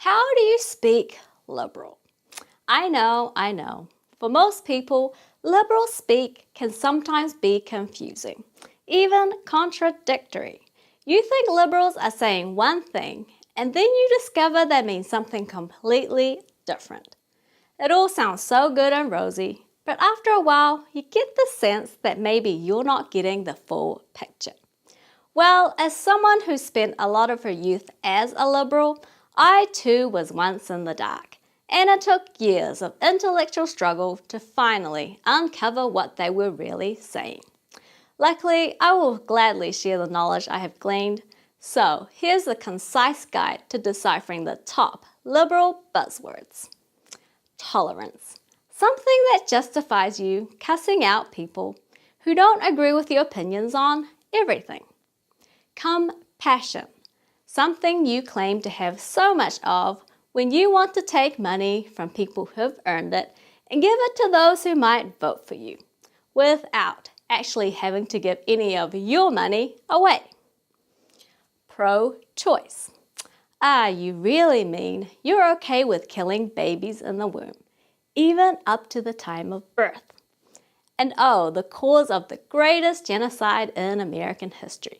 How do you speak liberal? I know. For most people, liberal speak can sometimes be confusing, even contradictory. You think liberals are saying one thing, and then you discover they mean something completely different. It all sounds so good and rosy, but after a while, you get the sense that maybe you're not getting the full picture. Well, as someone who spent a lot of her youth as a liberal, I too was once in the dark, and it took years of intellectual struggle to finally uncover what they were really saying. Luckily, I will gladly share the knowledge I have gleaned, so here's a concise guide to deciphering the top liberal buzzwords. Tolerance. Something that justifies you cussing out people who don't agree with your opinions on everything. Compassion. Something you claim to have so much of when you want to take money from people who have earned it and give it to those who might vote for you, without actually having to give any of your money away. Pro-choice. You really mean you're okay with killing babies in the womb, even up to the time of birth. And the cause of the greatest genocide in American history.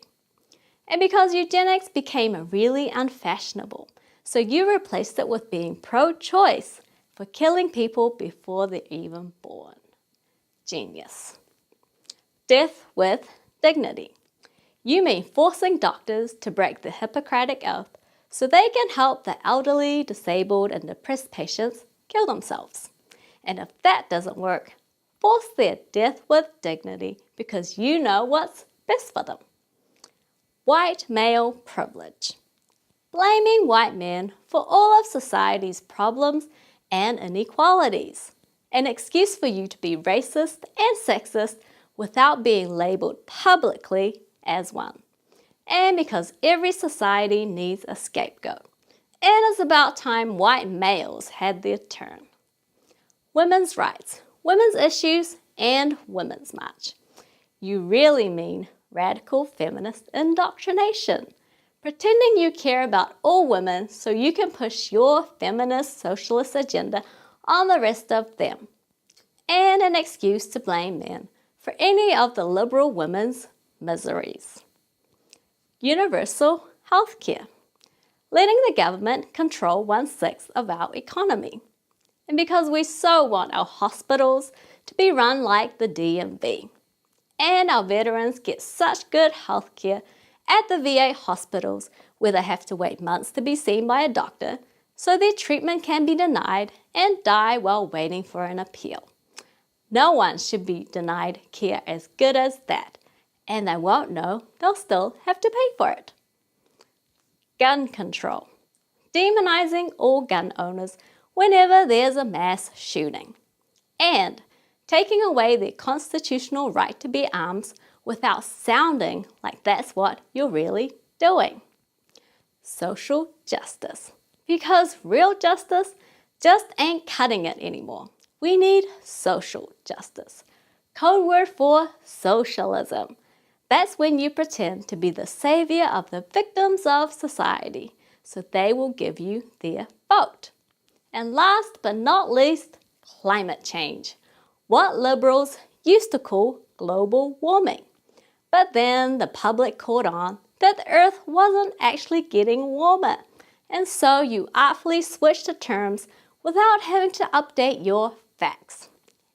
And because eugenics became really unfashionable, so you replaced it with being pro-choice for killing people before they're even born. Genius. Death with dignity. You mean forcing doctors to break the Hippocratic Oath so they can help the elderly, disabled, and depressed patients kill themselves. And if that doesn't work, force their death with dignity because you know what's best for them. White male privilege. Blaming white men for all of society's problems and inequalities. An excuse for you to be racist and sexist without being labeled publicly as one. And because every society needs a scapegoat. And it's about time white males had their turn. Women's rights, women's issues, and women's march. You really mean radical feminist indoctrination, pretending you care about all women so you can push your feminist socialist agenda on the rest of them, and an excuse to blame men for any of the liberal women's miseries. Universal health care, letting the government control 1/6 of our economy. And because we so want our hospitals to be run like the DMV. And our veterans get such good health care at the VA hospitals where they have to wait months to be seen by a doctor, so their treatment can be denied and die while waiting for an appeal. No one should be denied care as good as that, and they won't know they'll still have to pay for it. Gun control. Demonizing all gun owners whenever there's a mass shooting. And taking away their constitutional right to bear arms without sounding like that's what you're really doing. Social justice. Because real justice just ain't cutting it anymore. We need social justice. Code word for socialism. That's when you pretend to be the savior of the victims of society, so they will give you their vote. And last but not least, climate change. What liberals used to call global warming. But then the public caught on that the earth wasn't actually getting warmer, and so you artfully switched the terms without having to update your facts.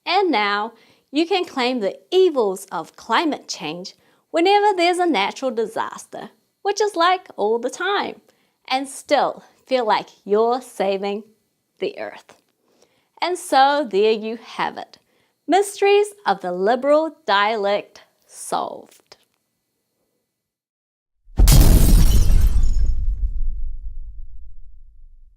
And now you can claim the evils of climate change whenever there's a natural disaster, which is like all the time, and still feel like you're saving the earth. And so there you have it. Mysteries of the liberal dialect solved.